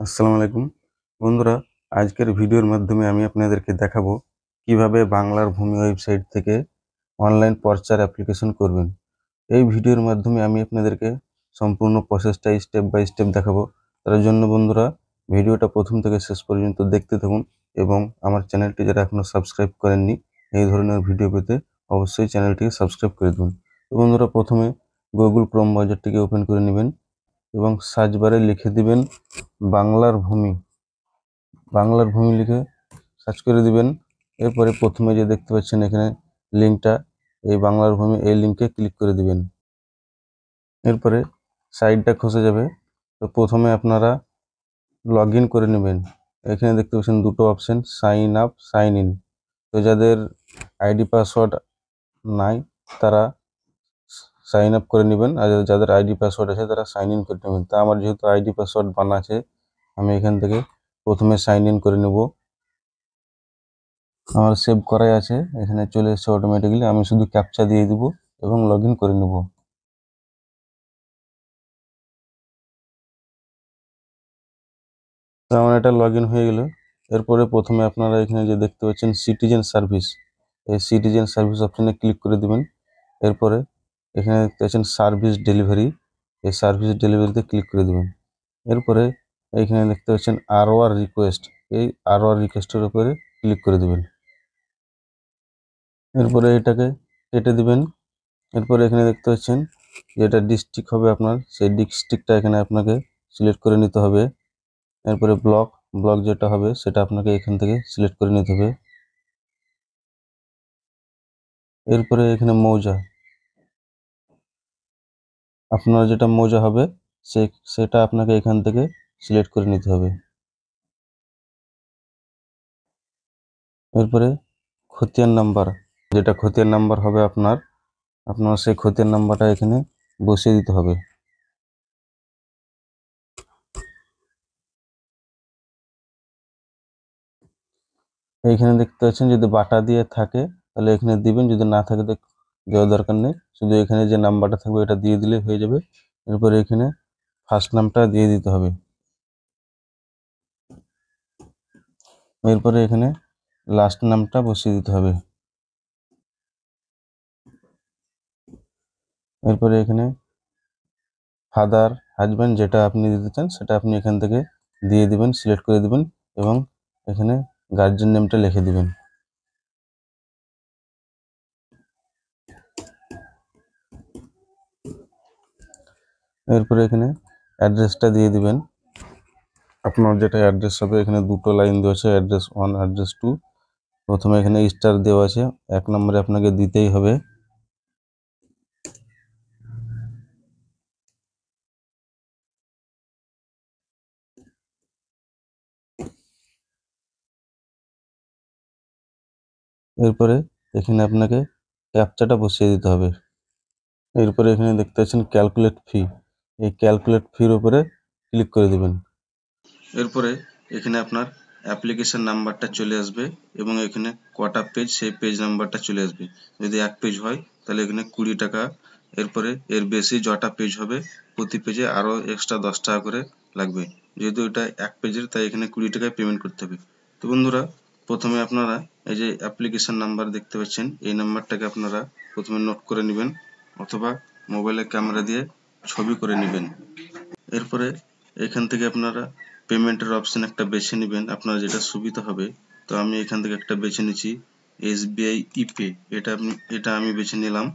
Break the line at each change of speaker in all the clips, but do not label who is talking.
আসসালামু আলাইকুম বন্ধুরা, আজকের ভিডিওর মাধ্যমে আমি আপনাদেরকে দেখাবো কিভাবে বাংলার ভূমি ওয়েবসাইট থেকে অনলাইন পর্চার অ্যাপ্লিকেশন করবেন। এই ভিডিওর মাধ্যমে আমি আপনাদেরকে সম্পূর্ণ প্রসেসটা স্টেপ বাই স্টেপ দেখাবো। তার জন্য বন্ধুরা, ভিডিওটা প্রথম থেকে শেষ পর্যন্ত দেখতে থাকুন এবং আমার চ্যানেলটি যারা এখনও সাবস্ক্রাইব করেননি এই ধরনের ভিডিও পেতে অবশ্যই চ্যানেলটিকে সাবস্ক্রাইব করে দেবেন। তো বন্ধুরা, প্রথমে গুগল ক্রোম ব্রাউজারটিকে ওপেন করে নেবেন এবং সার্চ বারে লিখে দিবেন বাংলার ভূমি। বাংলার ভূমি লিখে সার্চ করে দিবেন। এরপরে প্রথমে যে দেখতে পাচ্ছেন এখানে লিঙ্কটা, এই বাংলার ভূমি, এই লিঙ্কে ক্লিক করে দিবেন। এরপরে সাইটটা খসে যাবে। তো প্রথমে আপনারা লগ ইন করে নেবেন। এখানে দেখতে পাচ্ছেন দুটো option, sign up, sign in. তো যাদের আইডি পাসওয়ার্ড নাই তারা সাইন আপ করে নেবেন, আর যাদের আইডি পাসওয়ার্ড আছে তারা সাইন ইন করে নেবেন। তা আমার যেহেতু আইডি পাসওয়ার্ড বানা আছে, আমি এখান থেকে প্রথমে সাইন ইন করে নেব। আমার সেভ করাই আছে, এখানে চলে এসেছে অটোমেটিক্যালি। আমি শুধু ক্যাপচা দিয়ে দিব এবং লগ ইন করে নেব। তো আমার এটা লগ ইন হয়ে গেল। এরপরে প্রথমে আপনারা এখানে যে দেখতে পাচ্ছেন সিটিজেন সার্ভিস, এই সিটিজেন সার্ভিস অপশানে ক্লিক করে দিবেন। এরপরে এখানে দেখতে পাচ্ছেন সার্ভিস ডেলিভারি, এই সার্ভিস ডেলিভারিতে ক্লিক করে দিবেন। এরপরে এইখানে দেখতে পাচ্ছেন আরওআর রিকোয়েস্ট, এই আরওআর রিকোয়েস্টের উপরে ক্লিক করে দিবেন। এরপরে এটাকে কেটে দিবেন। এরপরে এখানে দেখতে পাচ্ছেন যেটা ডিস্ট্রিক্ট হবে আপনার, সেই ডিস্ট্রিক্টটা এখানে আপনাকে সিলেক্ট করে নিতে হবে। এরপরে ব্লক যেটা হবে সেটা আপনাকে এখান থেকে সিলেক্ট করে নিতে হবে। এরপরে এখানে মৌজা, আপনার যেটা মৌজা হবে সেটা আপনাকে এখান থেকে সিলেক্ট করে নিতে হবে। এরপরে খতিয়ান নাম্বার, যেটা খতিয়ান নাম্বার হবে আপনার সেই খতিয়ান নাম্বারটা এখানে বসিয়ে দিতে হবে। এইখানে দেখতে পাচ্ছেন যদি বাটা দিয়ে থাকে তাহলে এখানে দিবেন, যদি না থাকে তো দেওয়ার দরকার নেই, শুধু এখানে যে নাম্বারটা থাকবে এটা দিয়ে দিলে হয়ে যাবে। এরপরে এখানে ফার্স্ট নামটা দিয়ে দিতে হবে। এরপরে এখানে লাস্ট নামটা বসিয়ে দিতে হবে। এরপরে এখানে ফাদার, হাজব্যান্ড যেটা আপনি দিতে চান সেটা আপনি এখান থেকে দিয়ে দিবেন, সিলেক্ট করে দিবেন এবং এখানে গার্জিয়ান নেমটা লিখে দিবেন। এরপরে এখানে অ্যাড্রেসটা দিয়ে দিবেন, আপনার যেটা অ্যাড্রেস হবে। এখানে দুটো লাইন দেওয়া আছে, অ্যাড্রেস 1, অ্যাড্রেস 2। প্রথমে এখানে স্টার দেওয়া আছে, 1 নম্বরে আপনাকে দিতেই হবে। এরপরে এখানে আপনাকে ক্যাপচাটা বসিয়ে দিতে হবে। এরপরে এখানে দেখতে পাচ্ছেন ক্যালকুলেট ফি, এই ক্যালকুলেট ফির উপরে ক্লিক করে দিবেন। এরপরে এখানে আপনার অ্যাপ্লিকেশন নাম্বারটা চলে আসবে এবং এখানে কটা পেজ সেই পেজ নাম্বারটা চলে আসবে। যদি 1 পেজ হয় তাহলে এখানে 20 টাকা। এরপরে এর বেশি যটা পেজ হবে প্রতি পেজে আরও এক্সট্রা 10 টাকা করে লাগবে। যেহেতু এটা 1 পেজের তাই এখানে 20 টাকায় পেমেন্ট করতে হবে। তো বন্ধুরা, প্রথমে আপনারা এই যে অ্যাপ্লিকেশন নাম্বার দেখতে পাচ্ছেন, এই নাম্বারটাকে আপনারা প্রথমে নোট করে নেবেন অথবা মোবাইলের ক্যামেরা দিয়ে ছবি করে নেবেন। এরপরে এখান থেকে আপনারা পেমেন্টের অপশন একটা বেছে নেবেন, আপনার যেটা সুবিধা হবে। তো আমি এখান থেকে একটা বেছে নিচ্ছি SBI ইপে, এটা আমি বেছে নিলাম।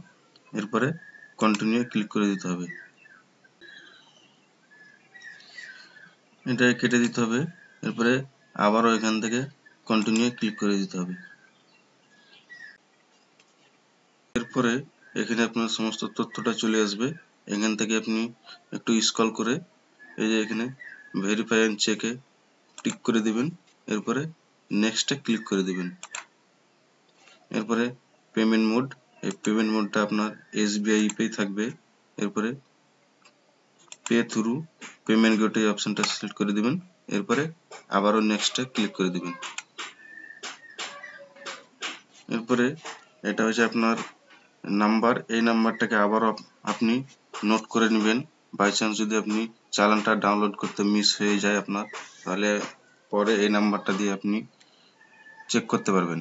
এরপরে কন্টিনিউ ক্লিক করে দিতে হবে, এটা কেটে দিতে হবে। এরপরে আবারও এখান থেকে কন্টিনিউ ক্লিক করে দিতে হবে। এরপরে এখানে আপনার সমস্ত তথ্যটা চলে আসবে। এখান থেকে আপনি একটু স্ক্রল করে এই যে এখানে ভেরিফাই এন্ড চেকে ক্লিক করে দিবেন। এরপরে নেক্সটে ক্লিক করে দিবেন। এরপরে পেমেন্ট মোড, এই পেমেন্ট মোডটা আপনার SBI পেই থাকবে। এরপরে পে থ্রু পেমেন্ট গেটওয়ে অপশনটা সিলেক্ট করে দিবেন। এরপরে আবারও নেক্সটে ক্লিক করে দিবেন। এরপরে এটা হচ্ছে আপনার নাম্বার, এই নাম্বারটাকে আবারও আপনি নোট করে নেবেন। বাই চান্স যদি আপনি চালানটা ডাউনলোড করতে মিস হয়ে যায় আপনার, তাহলে পরে এই নাম্বারটা দিয়ে আপনি চেক করতে পারবেন।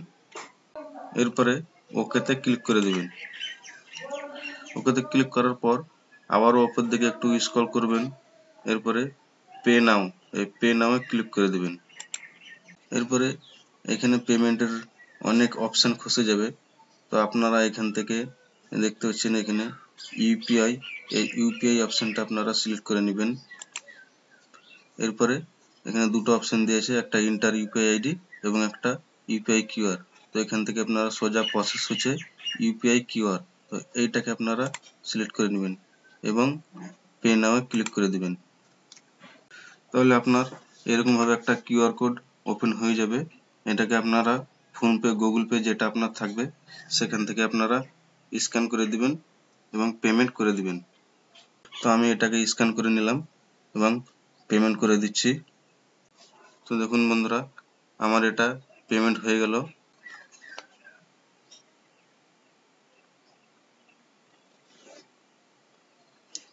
এরপরে ওকেতে ক্লিক করে দিবেন। ওকেতে ক্লিক করার পর আবারও উপর দিকে একটু স্ক্রল করবেন, এরপরে পে নাও, এই পে নাও এ ক্লিক করে দিবেন। এরপরে এখানে পেমেন্টের অনেক অপশন খুঁজে যাবে, তো আপনারা এখান থেকে দেখতে পাচ্ছেন এখানে ইউপিআই, এই ইউপিআই অপশনটা আপনারা সিলেক্ট করে নেবেন। এরপরে এখানে দুটো অপশন দিয়েছে, একটা ইন্টার ইউপিআই আইডি এবং একটা ইউপিআই কিউআর। তো এখান থেকে আপনারা সোজা প্রসেস হচ্ছে ইউপিআই কিউআর, তো এইটাকে আপনারা সিলেক্ট করে নেবেন এবং পে নাও এ ক্লিক করে দিবেন। তাহলে আপনার এরকম ভাবে একটা কিউআর কোড ওপেন হয়ে যাবে। এটাকে আপনারা ফোনপে, গুগল পে যেটা আপনার থাকবে সেখান থেকে আপনারা স্ক্যান করে দিবেন এবং পেমেন্ট করে দিবেন। তো আমি এটাকে স্ক্যান করে নিলাম এবং পেমেন্ট করে দিচ্ছি। তো দেখুন বন্ধুরা, আমার এটা পেমেন্ট হয়ে গেল।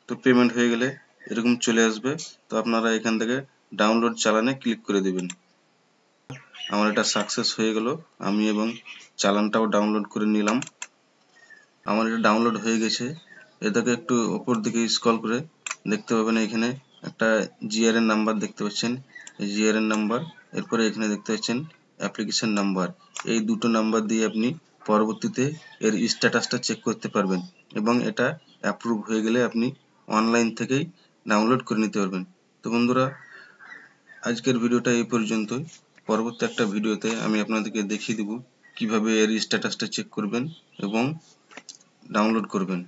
তো পেমেন্ট হয়ে গেলে এরকম চলে আসবে। তো আপনারা এখান থেকে ডাউনলোড চালানে ক্লিক করে দিবেন। আমার এটা সাকসেস হয়ে গেল, আমি এবং চালানটাও ডাউনলোড করে নিলাম। আমার এটা ডাউনলোড হয়ে গেছে। এটাকে একটু উপর দিকে স্ক্রল করে দেখতে পাবেন এখানে একটা জিআরএন নাম্বার দেখতে পাচ্ছেন, এই জিআরএন নাম্বার। এরপরে এখানে দেখতে পাচ্ছেন অ্যাপ্লিকেশন নাম্বার। এই দুটো নাম্বার দিয়ে আপনি পরবর্তীতে এর স্ট্যাটাসটা চেক করতে পারবেন এবং এটা অ্যাপ্রুভ হয়ে গেলে আপনি অনলাইন থেকেই ডাউনলোড করে নিতে পারবেন। তো বন্ধুরা, আজকের ভিডিওটা এই পর্যন্তই। পরবর্তী একটা ভিডিওতে আমি আপনাদেরকে দেখিয়ে দেব কিভাবে এর স্ট্যাটাসটা চেক করবেন এবং ডাউনলোড করবেন।